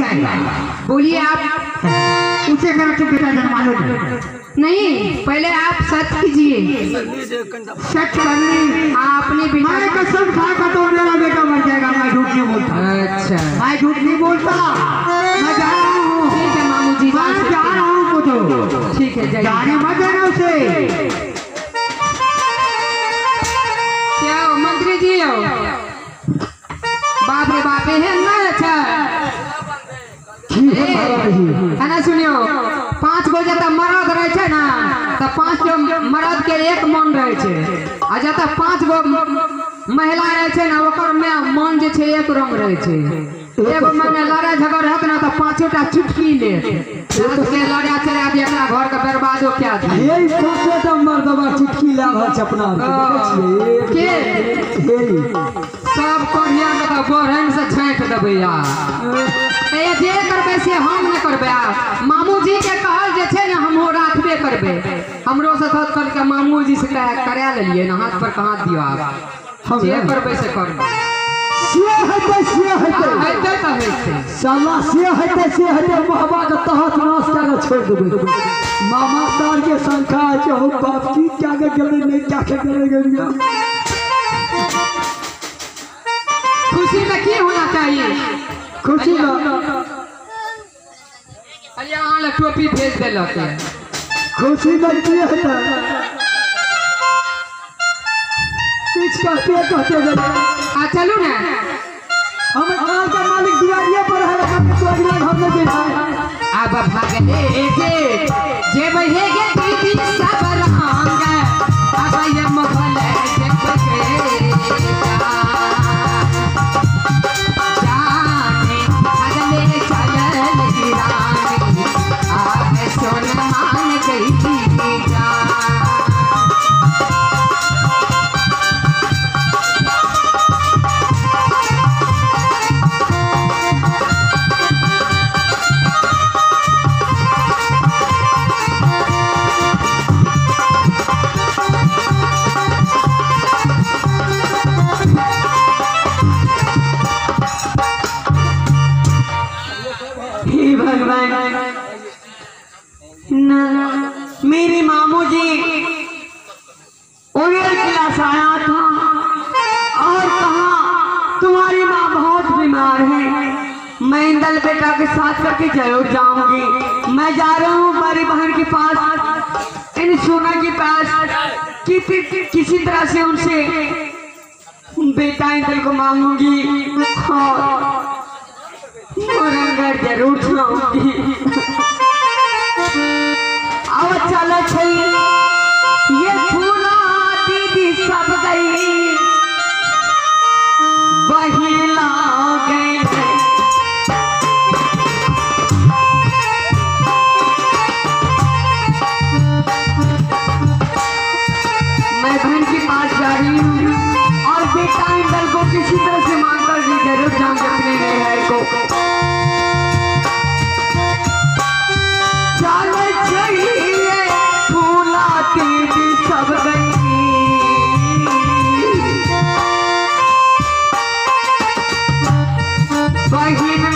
है। बोलिए आप। उसे मेरा तो बेटा जन्मा लो। नहीं, पहले आप सच कीजिए। सच करनी आपने बिना मैं कसम खा कर तो मेरा बेटा मर जाएगा। मैं झूठ नहीं बोलता। अच्छा, मैं झूठ नहीं बोलता। मैं जा रहा हूँ। ठीक है मामू जी, मैं जा रहा हूँ। कुछ ठीक है, जाने मत देना उसे। क्या हो मंत्री जी हो? बाप रे बाप है ना। अच्छा है ना, सुनियो 5 गो जब मरद रहे छे ना तो 5 गो मरद के एक मन रहे छे, आ जब 5 गो महिला रहे छे ना ओकर में मन जे छे एक रंग रहे छे। एगो में लड़ाई झगड़ हक ना तो 5टा चुटकी ले के लड़ा चले अब एकरा घर के बर्बादो क्या दी। यही सोचे तो मर्दवा चुटकी लाभ छपना के सब करिया में तो बहन से छांट देबे यार। ए जे करबे से हम न करबे। मामू जी के कहल जे छे ना हमहु राखबे करबे। हमरो से थोड़ करके मामू जी से करा लेलिए ना, हाथ पर कहां दियो आप। हम जे करबे से करबे। महबा के तहत नाश कर छोड़ देबे। मामा तार के संख्या है हो बाप की क्या के गले नहीं क्या के गले। खुशी में की होना चाहिए? खुशी में अरे यहाँ टोपी भेज देलक। खुशी में की है कुछ कहते गए। चलू ना हम घर का मालिक दिवालिया पर है। तो अगला घर में बैठा है। अब भागले जे बहेगे दीदी सब रंग। अब ये मोहल जे बहेगे जाने भागले चलल गिरानी। अब सोन मान गई जा। मेरे मामू जी ओरियल क्लास आया था और कहा तुम्हारी माँ बहुत बीमार है। मैं इंदल बेटा के साथ करके जरूर जाऊंगी। मैं जा रहा हूँ हमारी बहन के पास, इन सोना के पास किसी तरह से उनसे बेटा इंदल को मांगूंगी और अंदर जरूर जाऊंगी। अब चलो ये फूला दीदी सब गई बहिला गई। मैं बहन के पास जा रही हूँ और बेटा इंदल को किसी तरह से मांग कर जरूर जाऊंगी अपने नहर को। सब गई बहिना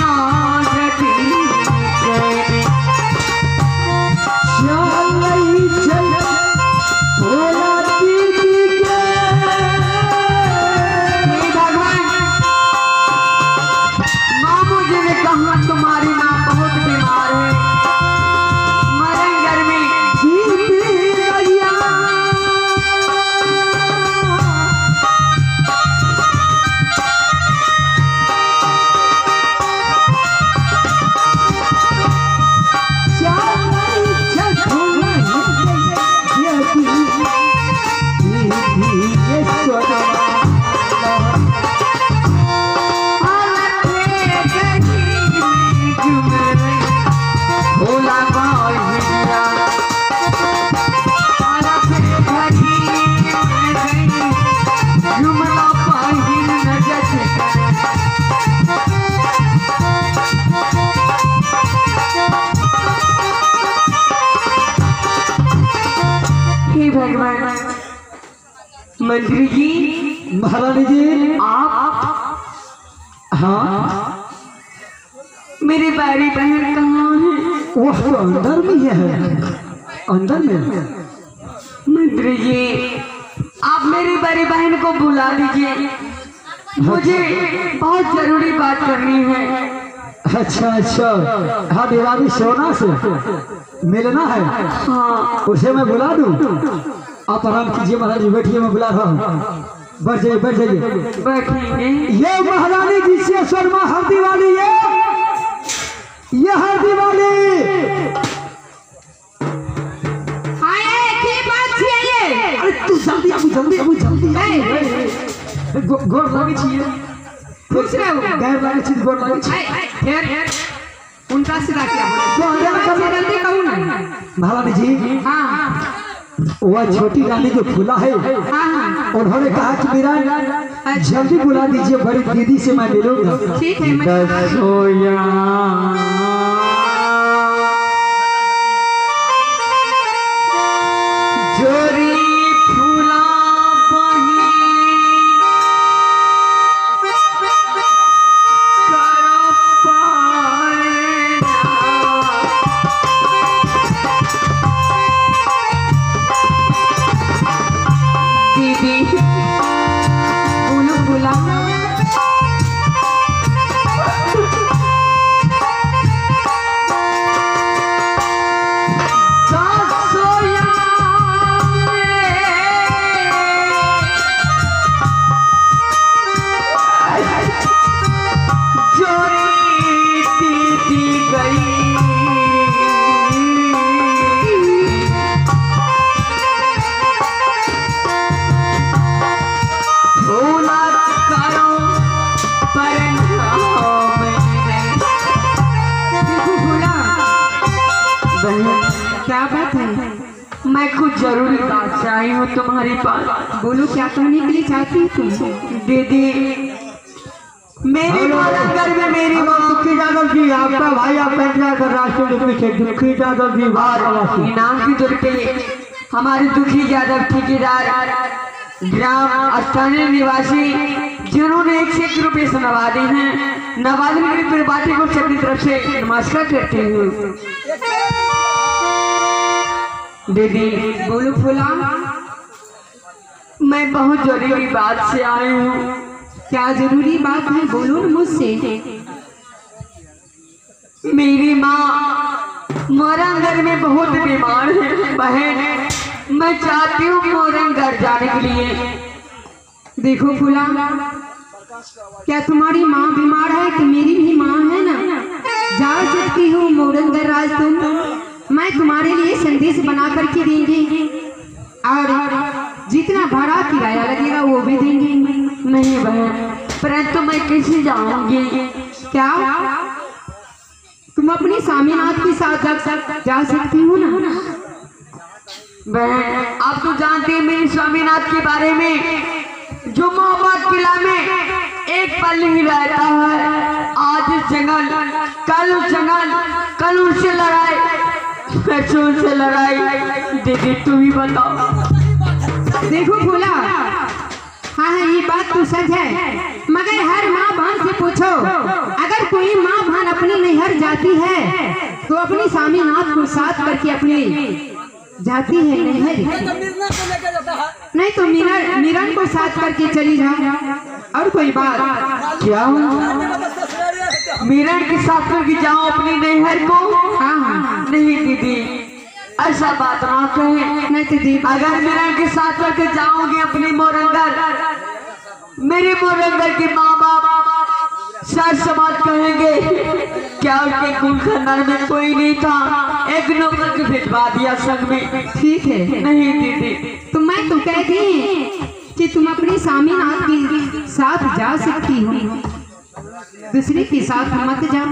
मामू जी ने कहा तुम्हारी माँ बहुत बीमार है, मरण गर्मी मंत्री जी, महारानी जी, आप हाँ मेरी बड़ी बहन कहाँ है? वो तो अंदर में है, अंदर में। मंत्री जी, आप मेरी बड़ी बहन को बुला लीजिए, मुझे बहुत जरूरी बात करनी है। अच्छा अच्छा, हाँ दिवाली सोना से मिलना है। हाँ, उसे मैं बुला दूं? आप आराम कीजिए महाराज, बैठिए, मैं बुला रहा हूँ। बैठ जाइए, बैठ जाइए। बैठिए। ये महारानी जी से शर्मा हर दिवाली, ये हर दिवाली। अरे तू जल्दी आबू, जल्दी आबू, जल्दी। गोर लगे छिए, खुश रहो। गैर लगे छिए, गोर लगे छिए। उनका सीधा क्या बोले? जल्दी कहूँ ना। महारानी जी, हाँ वह छोटी रानी जो फूला है, हाँ, उन्होंने कहा कि मेरा जल्दी बुला दीजिए, बड़ी दीदी से मैं मिलूंगा। ठीक है। मैं जोरी फूला बही करो पाए दीदी बोलो फूला क्या बात है? मैं कुछ जरूरी बात से आई हूँ तुम्हारी पास। बोलो, क्या कहने के लिए चाहती हो तुम? दीदी, मेरी घर में मेरी माँ दुखी यादव जी, आपका भाई आप कर राष्ट्रीय पीछे दुखी यादव जी इनाम की दर पे हमारे दुखी यादव ठेकेदार ग्राम स्थानीय निवासी, जिन्होंने 101 रुपये से नवाजे हैं, नवाजने की फिर बातें को सबकी तरफ से नमस्कार करते हुए। दीदी बोलो फूला, मैं बहुत जरूरी बात से आई हूँ। क्या जरूरी बात है? बोलो मुझसे। मेरी माँ मोरंगर में बहुत बीमार है बहन, मैं चाहती हूँ मोरंगर जाने के लिए। देखो फूला, क्या तुम्हारी माँ बीमार है कि मेरी भी माँ है ना? जा सकती हूँ मोरंगर राज तुम। मैं तुम्हारे लिए संदेश बना करके देंगे और जितना भाड़ा किराया लगेगा वो भी देंगे। नहीं बहन, परंतु मैं कैसे जाऊंगी? क्या तुम अपनी स्वामीनाथ के साथ जा सकती हो ना? बहन, आप तो जानते हैं मेरे स्वामीनाथ के बारे में, जो मोहब्बत किला में एक पल नहीं रहता है। आज इस जंगल, कल उस जंगल, कल उससे लड़ाई, परसों से लड़ाई। दीदी तुम ही बताओ। देखो भोला, हाँ ये बात तो सच है, मगर हर माँ बहन से पूछो, अगर कोई माँ बहन अपनी नैहर जाती है तो अपनी स्वामीनाथ को साथ करके अपनी जाती है नैहर, नहीं तो मिरन को साथ करके चली जाओ। और कोई बात? क्या मिरन के साथ करके जाओ अपनी नैहर को? हाँ नहीं दीदी, ऐसा बात ना कहे। नहीं तो दीदी, अगर मिरन के साथ करके जाओगे अपनी मोरंगर, मेरे मोरंगर के माँ बाप सर समाज कहेंगे क्या उनके कुल खानदान में कोई नहीं था, एक नौकर को भिजवा दिया संग में। ठीक है। नहीं दीदी, तो मैं तो कहती कि तुम अपनी स्वामीनाथ के साथ जा सकती हो, दूसरे के साथ मत जाओ।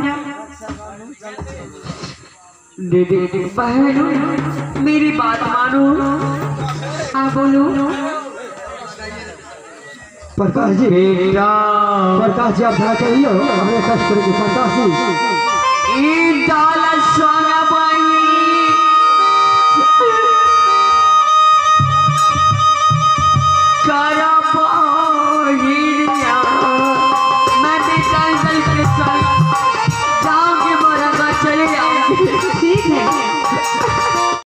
दीदी बहन मेरी बात मानो। हाँ बोलो। प्रकाश जी, प्रकाश जी आप ध्यान करिए, हमें कष्ट करेंगे। प्रकाश जी, ई डाल सोना बाई करा बाहिरिया, मैं बेटा के साथ जाऊंगी है